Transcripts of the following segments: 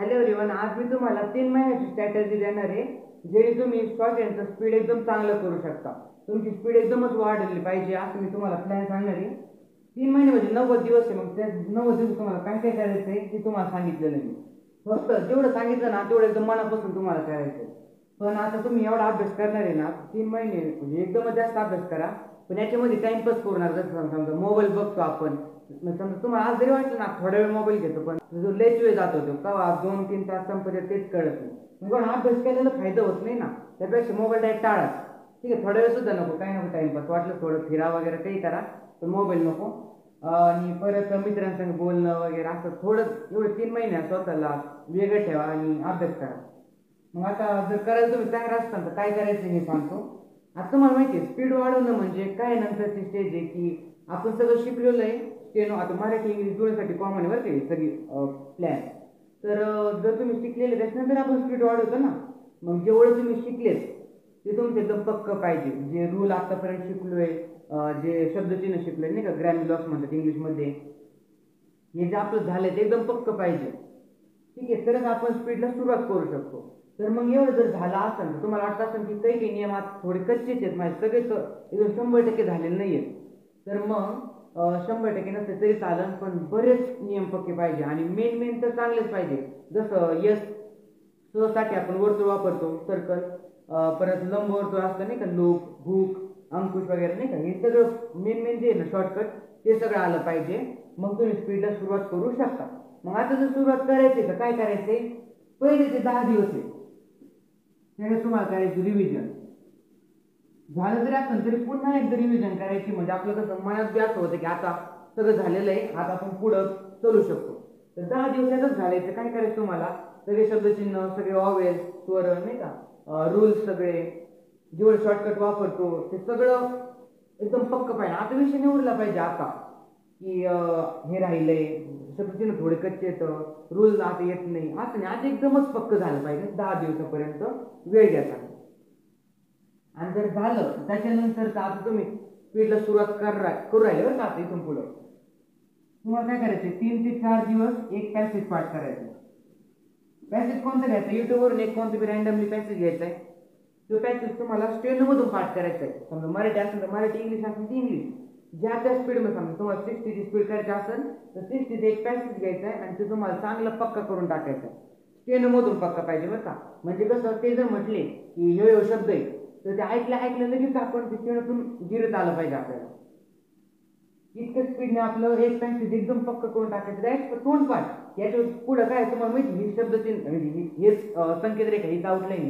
Hello everyone, आज मी तुम्हाला 3 महिन्याची स्ट्रॅटेजी देणार आहे, जेणे तुम्ही शॉर्ट यांचं स्पीड एकदम चांगलं करू शकता. तुमची स्पीड एकदमच वाढली पाहिजे असं मी तुम्हाला प्लॅन सांगणार आहे. 3 महिने म्हणजे 90 दिवस आहे. मग त्या 90 दिवस तुम्हाला काय काय करायचं आहे ते तुम्हाला सांगितलेलं आहे. फक्त जेवढं सांगितलं ना तेवढं एकदम मनापासून तुम्हाला करायचं. पण आता तुम्ही एवढा अभ्यास करणार आहे ना, 3 महिने म्हणजे एकदमच जास्त अभ्यास करा. पण याच्यामध्ये टाइमपास करू नका. जसं समजा मोबाईल बघतो आपण, समजा तुम्हाला आज जरी वाटलं ना थोडा वेळ मोबाईल घेतो, पण जो लयच वेळ जातो तो कवा 2-3 तास संपते तेच कळत नाही. मग अभ्यास केलेला फायदा होत नाही ना. त्यापेक्षा मोबाईल डायरेक्ट टाळा. ठीक आहे, थोडा वेळ सुद्धा नको, काही नको टाइमपास. वाटलं थोडं फिरा वगैरे काही करा, पण मोबाईल नको. आणि परत मित्रांसंग बोलणं वगैरे असं थोडं एवढे 3 महिने स्वतःला वेगळं ठेवा आणि अभ्यास करा. मग आता जर करायला तुम्ही तयार असताल तर काय करायचं हे सांगतो. आता तुम्हाला माहिती आहे स्पीड वाढवणं म्हणजे काय नंतरची स्टेज आहे, की आपण सगळं शिकलेलं आहे. स्टेनो आता मराठी इंग्लिश जुळण्यासाठी कॉमन आहे बरं का सगळी प्लॅन. तर जर तुम्ही शिकलेले त्याच्यानंतर आपण स्पीड वाढवतो ना. मग जेवढं तुम्ही शिकलेत ते तुमचं एकदम पक्क पाहिजे. जे रूल आतापर्यंत शिकलोय, जे शब्दचिन्ह शिकलोय नाही का, ग्रॅमर लॉस म्हणतात इंग्लिशमध्ये, हे जे आपलं झालंय ते एकदम पक्क पाहिजे. ठीक आहे, तरच आपण स्पीडला सुरुवात करू शकतो. तर मग एवढं जर झालं असेल तर तुम्हाला वाटतं असेल की काही काही नियम आता थोडे कच्चेच आहेत, माझे सगळेच एकदम 100% झालेले नाही आहेत. तर मग 100% नसते तरी चालेल, पण बरेच नियम पक्के पाहिजे. आणि मेन मेन तर चांगलेच पाहिजे. जसं यस साठी आपण वर्तुळ वापरतो, सर्कल. परत लंब वर्तुळ असतं नाही का, लूप, हुक, अंकुश वगैरे नाही का, हे सगळं मेन मेन जे आहे ना शॉर्टकट, ते सगळं आलं पाहिजे. मग तुम्ही स्पीडला सुरुवात करू शकता. मग आता जर सुरुवात करायची तर काय करायचंय, पहिले ते 10 दिवस आहे त्यावेळेस तुम्हाला करायची रिव्हिजन. झालं जरी असेल तरी पुन्हा एकदा रिव्हिजन करायची. म्हणजे आपलं कसं मनात बी असं होतं की आता सगळं झालेलं आहे, आता आपण पुढं चलू शकतो. तर 10 दिवसातच झालायचं. काय करायचं तुम्हाला, सगळे शब्दचिन्ह, सगळे ऑवेल, स्वर नाही का, रूल्स सगळे जेवढे शॉर्टकट वापरतो ते सगळं एकदम पक्क पाहिजे. आता विषय निवडला पाहिजे आता, की हे राहिलंय, शब्दचिन्ह थोडे कच्चे येतं, रूल आता येत नाही, असं नाही. आज एकदमच पक्क झालं पाहिजे. 10 दिवसापर्यंत वेळ घ्यायचा. आणि जर झालं त्याच्यानंतर आता तुम्ही स्पीडला सुरुवात करू राहिले बरं का. आता इथून पुढं तुम्हाला काय करायचं, 3 ते 4 दिवस एक पॅसेज पाठ करायचं. पॅसेज कोणता घ्यायचा, युट्यूबवरून एक कोणतं बी रँडमली पॅसेज घ्यायचा आहे. तो पॅसेज तुम्हाला स्टेनोमधून पाठ करायचा आहे. समजा मराठी असेल तर मराठी, इंग्लिश असेल तर इंग्लिश, ज्या त्या स्पीडमध्ये. समजा तुम्हाला 60ची स्पीड करायची असेल तर 60चे एक पॅसेज घ्यायचा आहे आणि ते तुम्हाला चांगला पक्का करून टाकायचा आहे. स्टेनोमधून पक्का पाहिजे बरं का. म्हणजे कसं, ते जर म्हटले की ह्यो शब्द आहे तर ते ऐकलं लगेच आपण ते स्टेनोतून गिरत आलं पाहिजे आपल्याला. इतक्या स्पीडने आपलं एक पॅसेज एकदम पक्क करून टाकायचं. डायरेक्ट तोंडपाठ. याच्या पुढं काय तुम्हाला माहिती, ही शब्दचिन्ह म्हणजे हेच संकेत रेखा, हीच आउटलाईन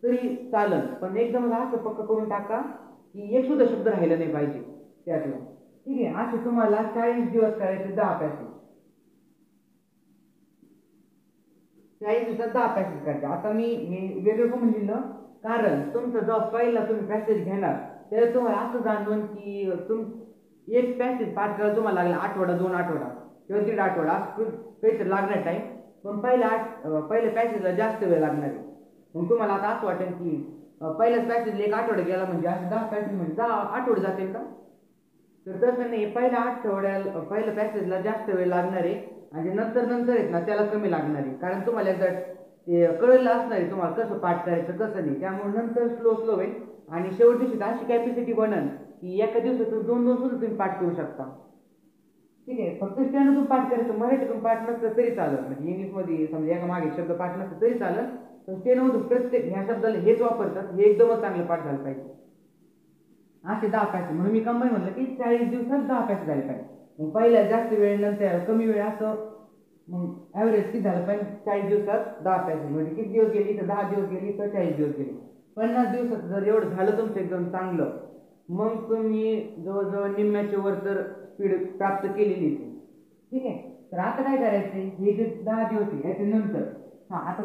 तरी चालेल, पण एकदम असं पक्क करून टाका की एक सुद्धा शब्द राहिला नाही पाहिजे त्यातला. ठीक आहे, असे तुम्हाला 40 दिवस करायचे. 10 पॅसेज, 40 दिवसात 10 पॅसेज करायचे. आता मी हे वेगळं पण लिहिलं, कारण तुमचा जेव्हा पहिला तुम्ही पॅसेज घेणार त्याला तुम्हाला असं जाणवून की एक पॅसेज पाठ करायला तुम्हाला लागला आठवडा, 2 आठवडा किंवा 1.5 आठवडा काहीतरी लागणार टाईम. पण पहिल्या पॅसेजला जास्त वेळ लागणार आहे. मग तुम्हाला आता असं वाटेल की पहिल्याच पॅसेजला 1 आठवडा गेला म्हणजे असं 10 पॅसेज म्हणजे 10 आठवडे जातील का. तर तसं नाही, पहिल्या पॅसेजला जास्त वेळ लागणार आहे आणि नंतर आहेत ना त्याला कमी लागणार आहे. कारण तुम्हाला एकदा ते कळलं असणार आहे तुम्हाला कसं पाठ करायचं कसं नाही. त्यामुळे नंतर स्लो होईल आणि शेवटची दिवशी अशी कॅपॅसिटी बनल की एका दिवसातून 2 सुद्धा तुम्ही पाठ करू शकता. ठीक आहे, फक्त स्टँडमधून पाठ करायचं. मराठीतून पाठ नसलं तरी चालेल, म्हणजे इंग्लिशमध्ये समजा एका मागे शब्द पाठ नसलं तरी चालेल, पण स्टँडमधून प्रत्येक ह्या शब्दाला हेच वापरतात, हे एकदमच चांगलं पाठ झालं पाहिजे. असे 10 पॅसेज म्हणून मी कंबाईन म्हटलं की 40 दिवसात 10 पॅसेज झाले पाहिजे. मग पहिल्या जास्त वेळ, नंतर कमी वेळ, असं मग ॲव्हरेज किती झालं पाहिजे, 40 दिवसात 10 पॅसेज. म्हणजे किती दिवस गेली तर 10 दिवस गेली तर 40 दिवस गेले. 50 दिवसात जर एवढं झालं तुमचं एकदम चांगलं, मग तुम्ही जवळजवळ निम्म्याच्या वर तर स्पीड प्राप्त केलेली. ठीक आहे, तर आता काय करायचं, हे जे 10 दिवस आहे याच्यानंतर आता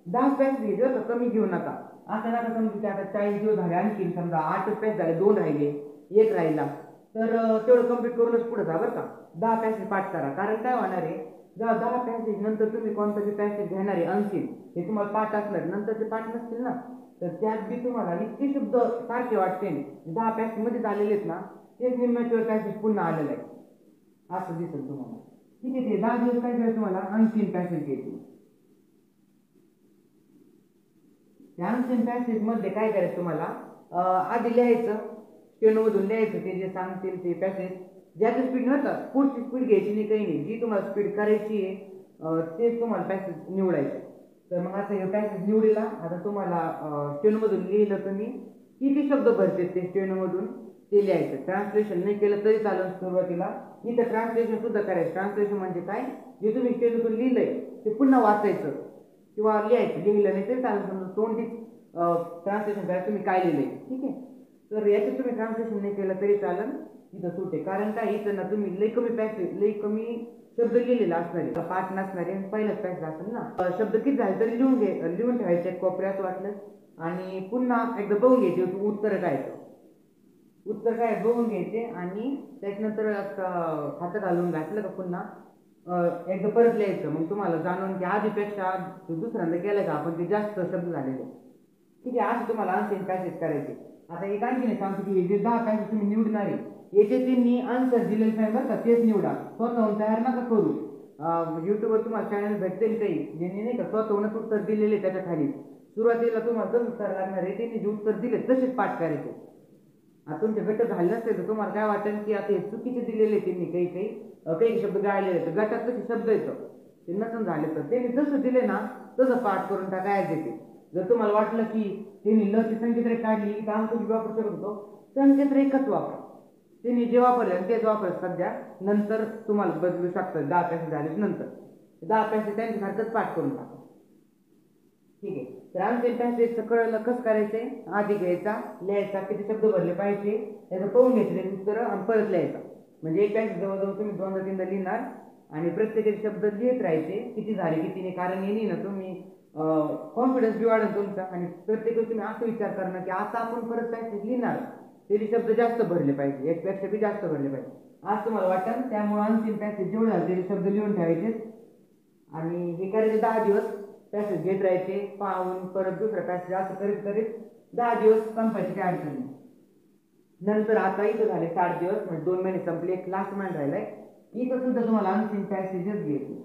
10 पॅसेज घ्यायचे बरं, कमी घेऊ नका. असं नका समजू की आता 40 दिवस झाले, आणखी समजा 8 पॅसेज झाले, 2 राहिले, 1 राहिला, तर तेवढं कम्प्लीट करूनच पुढे जा बरं का. 10 पॅसेज पाठ करा. कारण काय होणार आहे, जेव्हा 10 पॅसेज नंतर तुम्ही कोणता बी पॅसेज घेणार आहे अनसीन, हे तुम्हाला पाठ असणार, नंतर ते पाठ नसतील ना, तर त्यात बी तुम्हाला इतके शब्द सारखे वाटते. 10 पॅसेज मध्ये झालेले आहेत ना, तेच निम्म्याच्या पॅसेज पुन्हा आलेलं आहे असं दिसेल तुम्हाला. ठीक आहे, ते 10 दिवस काय करायचं तुम्हाला, अनसीन पॅसेज घ्यायची. त्या अनसेन पॅसेज मध्ये काय करायचं तुम्हाला, आधी लिहायचं, स्टेनोमधून लिहायचं ते जे सांगतील ते पॅसेज, ज्याची स्पीड नव्हतं पुढची स्पीड घ्यायची नाही, काही नाही, जी तुम्हाला स्पीड करायची आहे तेच तुम्हाला पॅसेज निवडायचं. तर मग आता हे पॅसेज निवडला. आता तुम्हाला स्टेनोमधून लिहिलं तुम्ही किती शब्द भरते ते स्टेनोमधून ते लिहायचं. ट्रान्सलेशन नाही केलं तरी चालेल सुरुवातीला. इथं ट्रान्सलेशन सुद्धा करायचं. ट्रान्सलेशन म्हणजे काय, जे तुम्ही स्टेनोमधून लिहिलंय ते पुन्हा वाचायचं किंवा लिहायचं. लिहिलं नाही तरी चालेल, समजा तोंडी ट्रान्सलेशन करायचं तुम्ही काय लिहिलंय, ठीक आहे. तर याच्यात तुम्ही ट्रान्सलेशन नाही केलं तरी चालेल, इथं सुटे. कारण काय, इथं ना तुम्ही लई कमी पॅसेज, लई कमी शब्द लिहिलेला असणार आहे, पाठ नसणारे, पहिलाच पॅसेज असेल ना. शब्द किती झाले तरी लिहून ठेवायचे कोपऱ्यात वाटलं, आणि पुन्हा एकदा बघून घ्यायचे उत्तर काय, उत्तर काय बघून घ्यायचे, आणि त्याच्यानंतर हातात घालून घातलं का पुन्हा एकदा परत लिहायचं. मग तुम्हाला जाणून की आधीपेक्षा दुसऱ्यांदा केलं का आपण ते जास्त शब्द झालेले, ठीक आहे. असं तुम्हाला अनसेन पॅसेज करायचे. आता एक आणखी नाही सांगतो की जे 10 पॅसेज तुम्ही निवडणार आहे याचे त्यांनी आन्सर दिलेले नाही बरं का, तेच निवडा. स्वतःहून तयार नका करू. युट्यूबवर तुम्हाला चॅनल भेटतील काही ज्यांनी नाही का स्वतःहूनच उत्तर दिलेले, त्याच्या खाली सुरुवातीला तुम्हाला जसं उत्तर लागणार आहे त्यांनी जे उत्तर दिले तसेच पाठ करायचे. आता तुमचे गट झाले नसते तर तुम्हाला काय वाटेल की आता हे चुकीचे दिलेले त्यांनी, काही काही शब्द गाळलेले, तर गटात तसे शब्द येतं, ते नसून झाले तर त्यांनी जसं दिले ना तसं पाठ करून टाकायचे ते. जर तुम्हाला वाटलं की त्यांनी लची संकेत काढली तर आम्ही तुम्ही वापरू शकत होतो, संकेत रेखच वापरा. त्यांनी जे वापरले तेच वापरत सध्या, नंतर तुम्हाला बदलू शकतात. 10 पॅसेज झाले नंतर 10 पॅसेज त्यांच्यासारखंच पाठ करून टाका, ठीक आहे. तर अनसेन पॅसेजचं कळलं कसं करायचंय, आधी घ्यायचा, लिहायचा, किती शब्द भरले पाहिजे त्याचं पाहून घ्यायचं त्याची उत्तर आणि परत लिहायचा. म्हणजे एक पॅसेज जवळजवळ तुम्ही 2-3दा लिहिणार आणि प्रत्येक शब्द लिहित राहायचे किती झाले किती नाही. कारण येणे ना तुम्ही कॉन्फिडन्स बी वाढेल तुमचा, आणि प्रत्येक वेळी तुम्ही असं विचार करणं की आता आपण परत पॅसेज लिहिणार तरी शब्द जास्त भरले पाहिजे, एकपेक्षा बी जास्त भरले पाहिजे आज तुम्हाला वाटेल. त्यामुळे अनसेन पॅसेज जेवढे झाले तरी शब्द लिहून ठेवायचे, आणि हे करायचे 10 दिवस. पॅसेज घेत राहायचे, पाहून परत दुसरा पॅसेज असं करीत करीत 10 दिवस संपायचे, काय अडचण नाही. नंतर आता इथं झाले 60 दिवस, म्हणजे 2 महिने संपले, एक लास्ट महिना राहिलाय. इथं सुद्धा तुम्हाला अनसेन पॅसेजच घ्यायचे.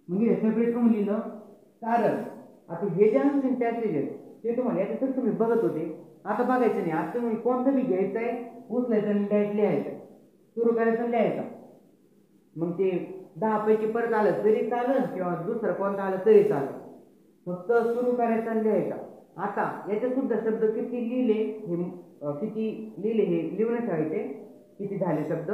म्हणजे सेपरेट करून लिहिलं, कारण आता हे जे अनसेन पॅसेज आहेत ते तुम्हाला याच्यातच तुम्ही बघत होते, आता बघायचं नाही. आता तुम्ही कोणतं बी घ्यायचं आहे, उचलायचं आणि डायरेक्ट लिहायचं, सुरू करायचं लिहायचं. मग ते 10 पैकी परत आलं तरी चालेल किंवा दुसरं कोणतं आलं तरी चालेल, फक्त सुरू करायचं आणि लिहायचं. आता याच्यात सुद्धा शब्द किती लिहिले हे लिहून ठेवायचे, किती झाले शब्द,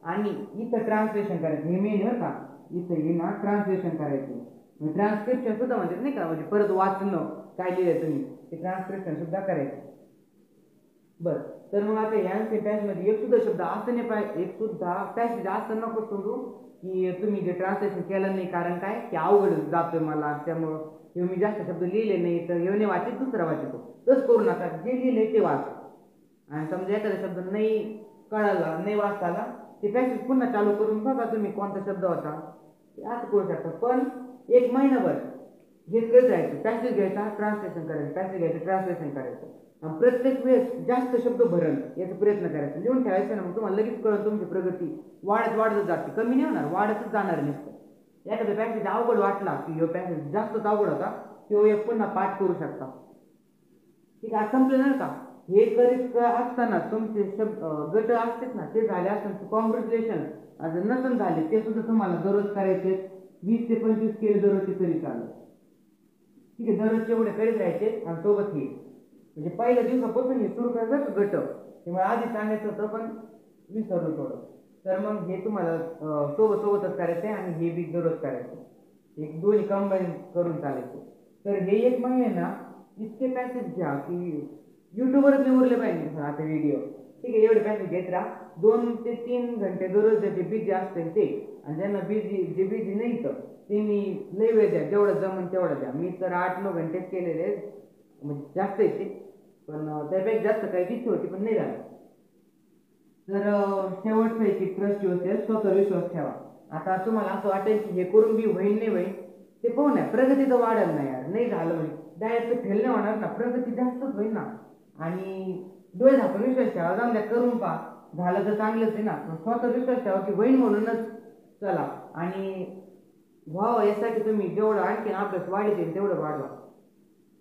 आणि इथं ट्रान्सलेशन करायचं. हे मेन बरं का, इथं हे ना ट्रान्सलेशन करायचं. ट्रान्सक्रिप्शन सुद्धा म्हणतात नाही का, म्हणजे परत वाचणं काय लिहिलंय तुम्ही ते ट्रान्सक्रिप्शन सुद्धा करायचं. बरं, तर मग आता ह्या पॅसेजमध्ये एक सुद्धा शब्द असं नाही पाहिजे, एक सुद्धा पॅसेज असं नको सोडू की तुम्ही जे ट्रान्सलेशन केलं नाही. कारण काय की अवघड जातोय मला, त्यामुळं हे मी जास्त शब्द लिहिले नाही तर हे नाही वाचत, दुसरा वाचतो. तसं करू नका, जे लिहिले ते वाचा. आणि समजा एखादा शब्द नाही कळाला, नाही वाचता आला, ते पॅसेज पुन्हा चालू करून बघा तुम्ही कोणता शब्द होता, असं करू शकता. पण 1 महिनाभर हेच करत राहायचं, पॅसेज घ्यायचा, ट्रान्सलेशन करायचं, पॅसेज घ्यायचं, ट्रान्सलेशन करायचं. आणि प्रत्येक वेळेस जास्त शब्द भरल याचा प्रयत्न करायचा, लिहून ठेवायचं ना. मग तुम्हाला लगेच कळत तुमची प्रगती वाढत जाते, कमी नाही होणार, वाढतच जाणार नसतं. एखादा पॅसेज अवघड वाटला की ह्यो पॅसेज जास्तच अवघड होता, तो एक पुन्हा पाठ करू शकता, ठीक आहे. संपलं नाही का. हे करीत असताना तुमचे गट असतात ना ते झाले असताना कॉंग्रॅच्युलेशन. जर नसन झाले ते सुद्धा तुम्हाला दररोज करायचे, 20 ते 25 केले दररोजचे तरी चालेल, ठीक आहे. दररोजचे एवढे करीत राहायचे. आणि सोबत हे म्हणजे पहिल्या दिवसापासून हे सुरू करायचं गट, त्यामुळे आधी सांगायचं होतं पण विसरलो थोडं. तर मग हे तुम्हाला सोबतच करायचं आहे, आणि हे बी दररोज करायचं, एक दोन्ही कंबाईन करून चालायचं. तर हे 1 महिने ना इतके पॅसेज घ्या की युट्यूबवरच निवडले पाहिजे आता व्हिडिओ, ठीक आहे. एवढे पॅसेज घेत राहा, 2 ते 3 घंटे दररोज जे बिझी असते ते, आणि ज्यांना जे बिझी नाही तर त्यांनी लय वेळ द्या, जेवढं जमन तेवढं द्या. मी तर 8-9 घंटेच केलेले, म्हणजे जास्त येते, पण त्यापेक्षा जास्त काही इच्छा होती पण नाही झालं. तर शेवटचं आहे की ट्रस्ट युअरसेल्फ, स्वतःवर विश्वास ठेवा. आता तुम्हाला असं वाटेल की हे करून बी होईल नाही होईल, ते पाहू ना, प्रगती तर वाढेल ना यार. नाही झालं म्हणजे डायरेक्ट फेल नाही होणार ना, प्रगती जास्तच होईल ना. आणि डोळे झाकून विश्वास ठेवा, जाऊन द्या, करून पहा, झालं तर चांगलंच आहे ना. स्वतःवर विश्वास ठेवा की होईल म्हणूनच चला, आणि व्हावं यासाठी तुम्ही जेवढं आणखी अभ्यास वाढेल तेवढं वाढवा.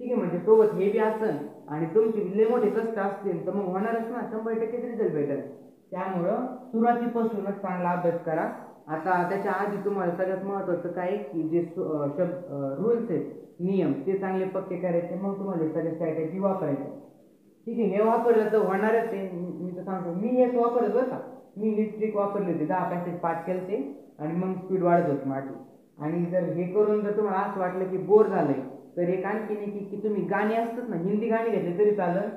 ठीक आहे. म्हणजे सोबत हे बी असन आणि तुमचे लय मोठे कष्ट असतील तर मग होणारच ना, 100% रिझल्ट भेटेल. त्यामुळं सुरुवातीपासूनच चांगला अभ्यास करा. आता त्याच्या आधी तुम्हाला सगळ्यात महत्त्वाचं काय की जे रूल्स आहेत, नियम ते चांगले पक्के करायचे, मग तुम्हाला सगळ्या स्ट्रॅटेजी वापरायच्या. ठीक आहे. हे वापरलं तर होणारच आहे. मी तर सांगतो, मी हेच वापरत बरं का. मी ही ट्रिक वापरली होती, 10 पॅसेज पाठ केले ते आणि मग स्पीड वाढत होती माझी. आणि जर हे करून जर तुम्हाला असं वाटलं की बोर झालंय, तर एक आणखी नाही की तुम्ही गाणी असतात ना, हिंदी गाणी घेतले तरी चालेल.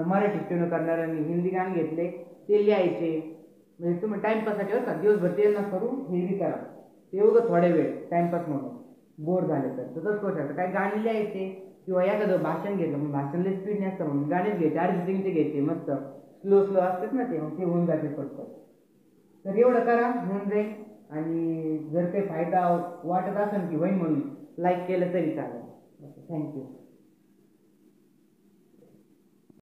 मराठी ट्यून करणाऱ्यांनी हिंदी गाणी घेतले ते लिहायचे. म्हणजे तुम्ही टाइमपाससाठी बरं का, दिवसभर ते न करू हे बी करा. ते एवढं थोड्या वेळ टाइमपास म्हणून बोर झाले तर तसंच करू शकता. काही गाणी लिहायचे किंवा एखादं भाषण घ्यायचं, मग भाषण लय स्पीड नसतं म्हणून गाणेच घ्यायचे, अर्जित घ्यायचे मस्त स्लो स्लो असतात ना ते, मग ते होऊन जाते पटकन. तर एवढं करा, होऊन जाईल. आणि जर काही फायदा वाटत असेल की होईल म्हणून लाईक केलं तरी चालेल. थँक्यू.